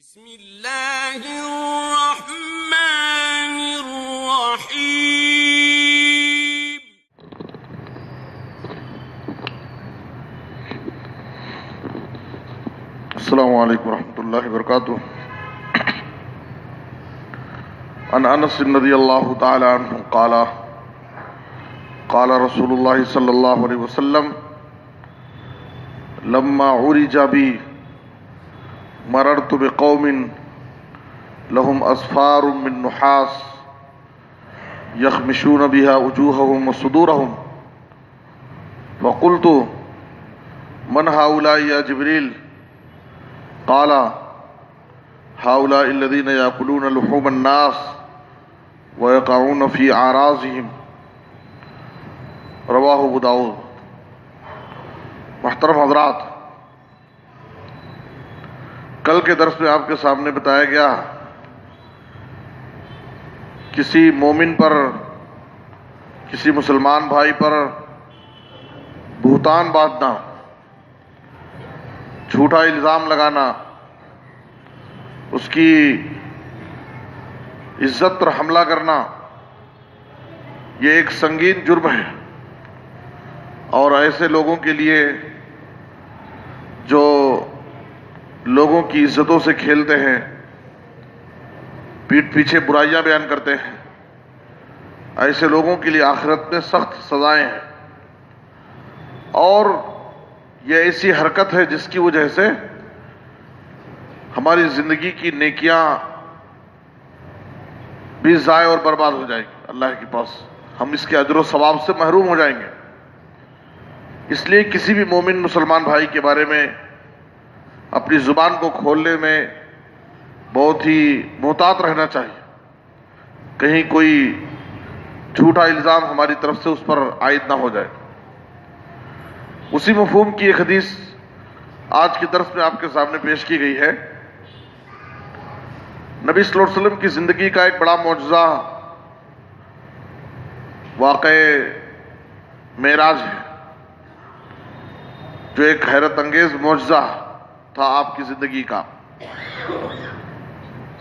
بسم اللہ الرحمن الرحیم۔ السلام علیکم ورحمۃ اللہ وبرکاتہ۔ عن انس رضی اللہ تعالی عنہ قال قال رسول اللہ صلی اللہ علیہ وسلم لما عرج بی مررت بقوم لهم اصفار من نحاس يخمشون بها وجوههم وصدورهم فقلت من هؤلاء يا جبريل؟ قال هؤلاء الذين يأكلون لحوم الناس ويقعون في أعراضهم، رواہ ابو داؤد۔ محترم حضرات، کل کے درس میں آپ کے سامنے بتایا گیا کسی مومن پر، کسی مسلمان بھائی پر بہتان باندھنا، جھوٹا الزام لگانا، اس کی عزت پر حملہ کرنا، یہ ایک سنگین جرم ہے، اور ایسے لوگوں کے لیے جو لوگوں کی عزتوں سے کھیلتے ہیں، پیٹھ پیچھے برائیاں بیان کرتے ہیں، ایسے لوگوں کے لیے آخرت میں سخت سزائیں ہیں، اور یہ ایسی حرکت ہے جس کی وجہ سے ہماری زندگی کی نیکیاں بھی ضائع اور برباد ہو جائیں گی اللہ کے پاس، ہم اس کے اجر و ثواب سے محروم ہو جائیں گے۔ اس لیے کسی بھی مومن مسلمان بھائی کے بارے میں اپنی زبان کو کھولنے میں بہت ہی محتاط رہنا چاہیے، کہیں کوئی جھوٹا الزام ہماری طرف سے اس پر عائد نہ ہو جائے۔ اسی مفہوم کی ایک حدیث آج کے درس میں آپ کے سامنے پیش کی گئی ہے۔ نبی صلی اللہ علیہ وسلم کی زندگی کا ایک بڑا معجزہ واقعہ معراج ہے، جو ایک حیرت انگیز معجزہ تھا آپ کی زندگی کا۔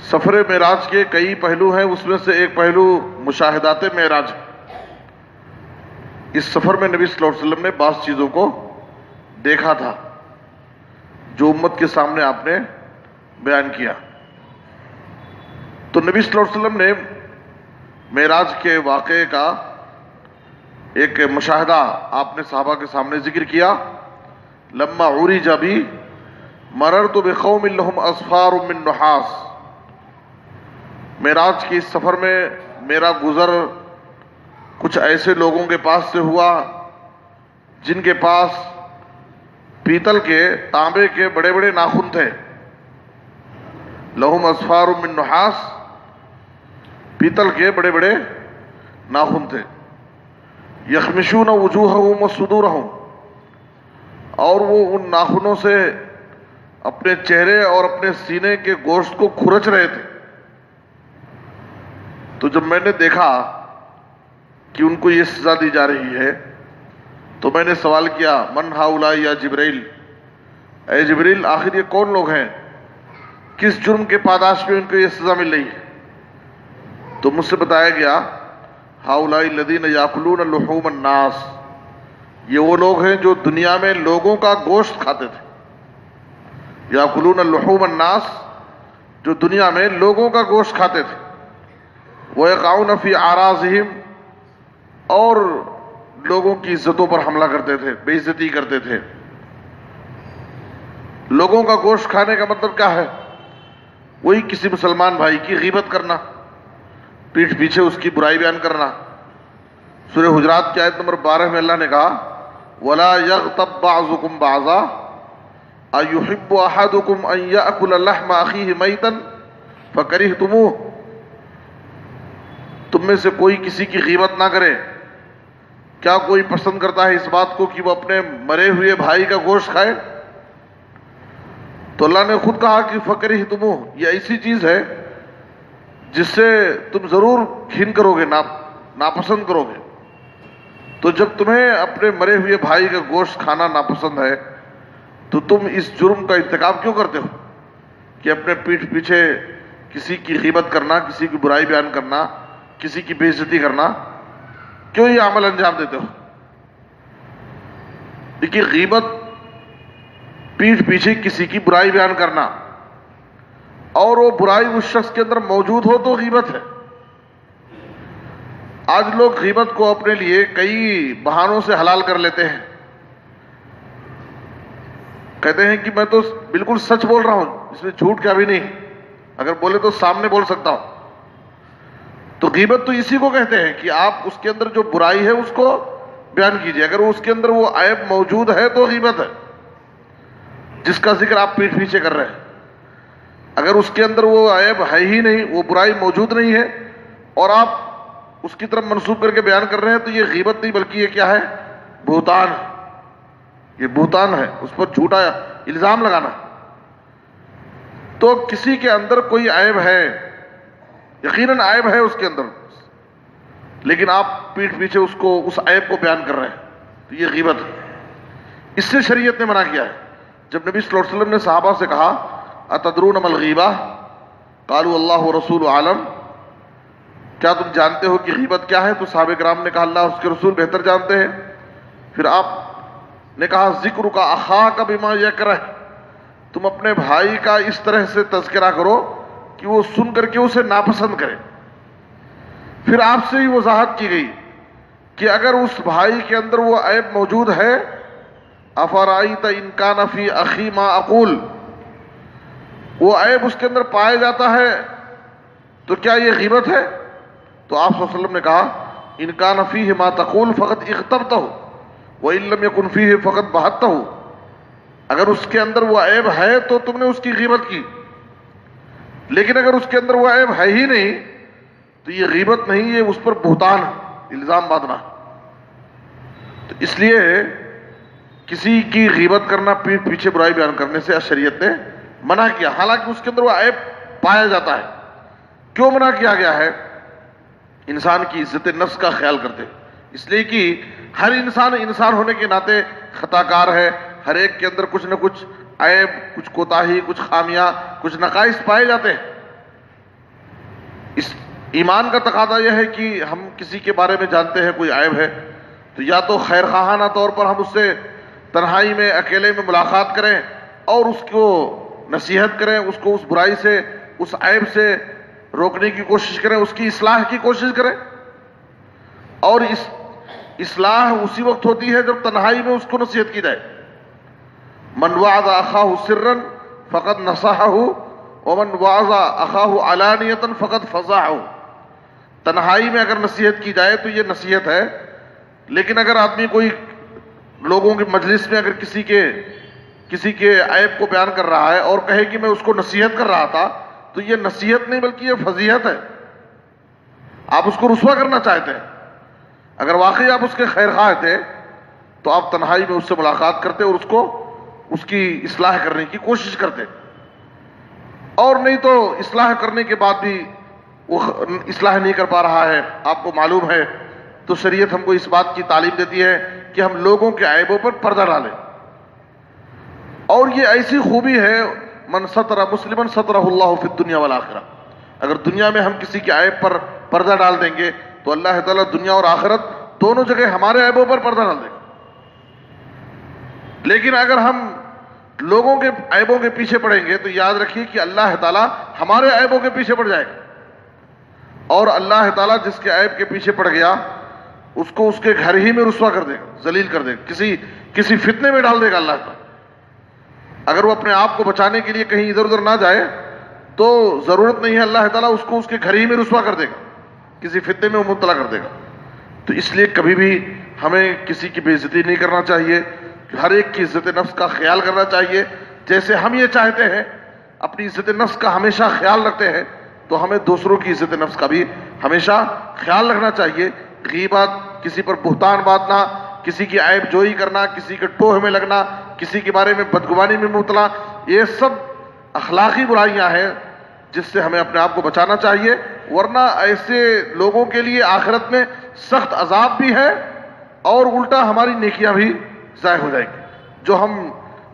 سفر معراج کے کئی پہلو ہیں، اس میں سے ایک پہلو مشاہدات معراج ہے۔ اس سفر میں نبی صلی اللہ علیہ وسلم نے بعض چیزوں کو دیکھا تھا جو امت کے سامنے آپ نے بیان کیا۔ تو نبی صلی اللہ علیہ وسلم نے معراج کے واقعے کا ایک مشاہدہ آپ نے صحابہ کے سامنے ذکر کیا۔ لما عرج بی مررت بقوم لهم اصفار من نحاس، معراج کے اس سفر میں میرا گزر کچھ ایسے لوگوں کے پاس سے ہوا جن کے پاس پیتل کے، تانبے کے بڑے بڑے ناخن تھے۔ لهم اصفار من نحاس، پیتل کے بڑے بڑے ناخن تھے۔ یخمشون وجوہهم وصدورهم، اور وہ ان ناخنوں سے اپنے چہرے اور اپنے سینے کے گوشت کو کھرچ رہے تھے۔ تو جب میں نے دیکھا کہ ان کو یہ سزا دی جا رہی ہے تو میں نے سوال کیا من ہؤلاء یا جبرائیل، اے جبریل آخر یہ کون لوگ ہیں، کس جرم کے پاداش میں ان کو یہ سزا مل رہی ہے؟ تو مجھ سے بتایا گیا ہؤلاء الذین یاکلون لحوم الناس، یہ وہ لوگ ہیں جو دنیا میں لوگوں کا گوشت کھاتے تھے۔ یاکلون لحوم الناس، جو دنیا میں لوگوں کا گوشت کھاتے تھے۔ ویقعون فی اعراضہم، اور لوگوں کی عزتوں پر حملہ کرتے تھے، بے عزتی کرتے تھے۔ لوگوں کا گوشت کھانے کا مطلب کیا ہے؟ وہی کسی مسلمان بھائی کی غیبت کرنا، پیٹھ پیچھے اس کی برائی بیان کرنا۔ سورہ حجرات کی آیت نمبر 12 میں اللہ نے کہا وَلَا يَغْتَبْ بَعْضُكُمْ بَعْضًا أَيُحِبُّ أَحَدُكُمْ أَن يَأْكُلَ لَحْمَ أَخِيهِ مَيْتًا فَكَرِهْتُمُوهُ، تم میں سے کوئی کسی کی غیبت نہ کرے۔ کیا کوئی پسند کرتا ہے اس بات کو کہ وہ اپنے مرے ہوئے بھائی کا گوشت کھائے؟ تو اللہ نے خود کہا کہ فَكَرِهْتُمُوهُ، یہ ایسی چیز ہے جس سے تم ضرور گھن کرو گے، ناپسند کرو گے۔ تو جب تمہیں اپنے مرے ہوئے بھائی کا گوشت کھانا ناپسند ہے تو تم اس جرم کا ارتکاب کیوں کرتے ہو کہ کہ اپنے پیٹھ پیچھے کسی کی غیبت کرنا، کسی کی برائی بیان کرنا، کسی کی بے عزتی کرنا، کیوں یہ عمل انجام دیتے ہو؟ دیکھیے، غیبت پیٹھ پیچھے کسی کی برائی بیان کرنا، اور وہ برائی اس شخص کے اندر موجود ہو تو غیبت ہے۔ آج لوگ غیبت کو اپنے لیے کئی بہانوں سے حلال کر لیتے ہیں، کہتے ہیں کہ میں تو بالکل سچ بول رہا ہوں، اس میں جھوٹ کیا بھی نہیں، اگر بولے تو سامنے بول سکتا ہوں۔ تو غیبت تو اسی کو کہتے ہیں کہ آپ اس کے اندر جو برائی ہے اس کو بیان کیجئے، اگر اس کے اندر وہ عیب موجود ہے تو غیبت ہے، جس کا ذکر آپ پیٹھ پیچھے کر رہے ہیں۔ اگر اس کے اندر وہ عیب ہے ہی نہیں، وہ برائی موجود نہیں ہے، اور آپ اس کی طرف منسوب کر کے بیان کر رہے ہیں، تو یہ غیبت نہیں بلکہ یہ کیا ہے؟ بہتان ہے۔ یہ بہتان ہے، اس پر جھوٹا الزام لگانا۔ تو کسی کے اندر کوئی عیب ہے، یقیناً عیب ہے اس کے اندر، لیکن آپ پیٹھ پیچھے اس عیب کو بیان کر رہے ہیں، تو یہ غیبت ہے۔ اس سے شریعت نے منع کیا ہے۔ جب نبی صلی اللہ علیہ وسلم نے صحابہ سے کہا اتدرون ما الغیبہ قالوا اللہ ورسول عالم، کیا تم جانتے ہو کہ غیبت کیا ہے؟ تو صحابہ کرام نے کہا اللہ اور اس کے رسول بہتر جانتے ہیں۔ پھر آپ نے کہا ذکر کا اخاک بما یکرہ، تم اپنے بھائی کا اس طرح سے تذکرہ کرو کہ وہ سن کر کے اسے ناپسند کرے۔ پھر آپ سے ہی وضاحت کی گئی کہ اگر اس بھائی کے اندر وہ عیب موجود ہے، افرائیت ان کان فی اخی ما اقول، وہ عیب اس کے اندر پایا جاتا ہے تو کیا یہ غیبت ہے؟ تو آپ صلی اللہ علیہ وسلم نے کہا ان کان فیہ ما تقول فقد اغتبتہ وان لم یکن فیہ فقد بہتہ، اگر اس کے اندر وہ عیب ہے تو تم نے اس کی غیبت کی، لیکن اگر اس کے اندر وہ عیب ہے ہی نہیں تو یہ غیبت نہیں، یہ اس پر بہتان ہے، الزام باندھنا۔ تو اس لیے کسی کی غیبت کرنا، پیٹھ پیچھے برائی بیان کرنے سے شریعت نے منع کیا، حالانکہ اس کے اندر وہ عیب پایا جاتا ہے۔ کیوں منع کیا گیا ہے؟ انسان کی عزت نفس کا خیال کرتے، اس لیے کہ ہر انسان ہونے کے ناطے خطا کار ہے، ہر ایک کے اندر کچھ نہ کچھ عیب، کچھ کوتاہی، کچھ خامیاں، کچھ نقائص پائے جاتے ہیں۔ اس ایمان کا تقاضا یہ ہے کہ ہم کسی کے بارے میں جانتے ہیں کوئی عیب ہے تو یا تو خیر خواہانہ طور پر ہم اس سے تنہائی میں، اکیلے میں ملاقات کریں اور اس کو نصیحت کریں، اس کو اس برائی سے، اس عیب سے روکنے کی کوشش کریں، اس کی اصلاح کی کوشش کریں۔ اور اس اصلاح اسی وقت ہوتی ہے جب تنہائی میں اس کو نصیحت کی جائے۔ من وعظ اخاہ سرا فقد نصحہ ومن وعظ اخاہ علانیۃ فقد فضحہ، تنہائی میں اگر نصیحت کی جائے تو یہ نصیحت ہے، لیکن اگر آدمی کوئی لوگوں کی مجلس میں اگر کسی کے عیب کو بیان کر رہا ہے اور کہے کہ میں اس کو نصیحت کر رہا تھا، تو یہ نصیحت نہیں بلکہ یہ فضیحت ہے، آپ اس کو رسوا کرنا چاہتے ہیں۔ اگر واقعی آپ اس کے خیر خواہ تھے تو آپ تنہائی میں اس سے ملاقات کرتے اور اس کی اصلاح کرنے کی کوشش کرتے، اور نہیں تو اصلاح کرنے کے بعد بھی وہ اصلاح نہیں کر پا رہا ہے، آپ کو معلوم ہے، تو شریعت ہم کو اس بات کی تعلیم دیتی ہے کہ ہم لوگوں کے عیبوں پر پردہ ڈالیں۔ اور یہ ایسی خوبی ہے من ستر مسلمن سترہ اللہ فی الدنیا والآخرہ، اگر دنیا میں ہم کسی کے عیب پر پردہ ڈال دیں گے تو اللہ تعالیٰ دنیا اور آخرت دونوں جگہ ہمارے عیبوں پر پردہ ڈال دیں گے۔ لیکن اگر ہم لوگوں کے عیبوں کے پیچھے پڑیں گے تو یاد رکھیے کہ اللہ تعالیٰ ہمارے عیبوں کے پیچھے پڑ جائے گا، اور اللہ تعالیٰ جس کے عیب کے پیچھے پڑ گیا اس کو اس کے گھر ہی میں رسوا کر دے گا، ذلیل کر دے گا، کسی فتنے میں ڈال دے گا اللہ تعالیٰ۔ اگر وہ اپنے آپ کو بچانے کے لیے کہیں ادھر ادھر نہ جائے تو ضرورت نہیں ہے، اللہ تعالیٰ اس کو اس کے گھر ہی میں رسوا کر دے گا، کسی فتنے میں مبتلا کر دے گا۔ تو اس لیے کبھی بھی ہمیں کسی کی بے عزتی نہیں کرنا چاہیے، ہر ایک کی عزت نفس کا خیال کرنا چاہیے، جیسے ہم یہ چاہتے ہیں اپنی عزت نفس کا ہمیشہ خیال رکھتے ہیں تو ہمیں دوسروں کی عزت نفس کا بھی ہمیشہ خیال رکھنا چاہیے۔ غیبت، کسی پر بہتان باندھنا، کسی کی عیب جوئی کرنا، کسی کے ٹوہ میں لگنا، کسی کے بارے میں بدگمانی میں مبتلا، یہ سب اخلاقی برائیاں ہیں جس سے ہمیں اپنے آپ کو بچانا چاہیے، ورنہ ایسے لوگوں کے لیے آخرت میں سخت عذاب بھی ہے اور الٹا ہماری نیکیاں بھی ضائع ہو جائیں گی۔ جو ہم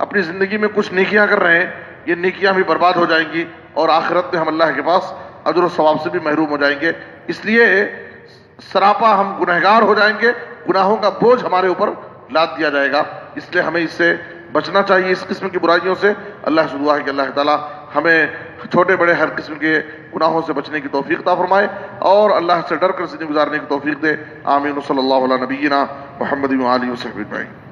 اپنی زندگی میں کچھ نیکیاں کر رہے ہیں یہ نیکیاں بھی برباد ہو جائیں گی اور آخرت میں ہم اللہ کے پاس اجر و ثواب سے بھی محروم ہو جائیں گے. اس لیے سراپا ہم گنہگار ہو جائیں گے, گناہوں کا بوجھ ہمارے اوپر لاد دیا جائے گا. اس لیے ہمیں اس سے بچنا چاہیے, اس قسم کی برائیوں سے. اللہ سے دعا ہے کہ اللہ تعالیٰ ہمیں چھوٹے بڑے ہر قسم کے گناہوں سے بچنے کی توفیق عطا فرمائے اور اللہ سے ڈر کر زندگی گزارنے کی توفیق دے. آمین. صلی اللہ علیہ نبینا محمد و آلہ وصحبہ اجمعین.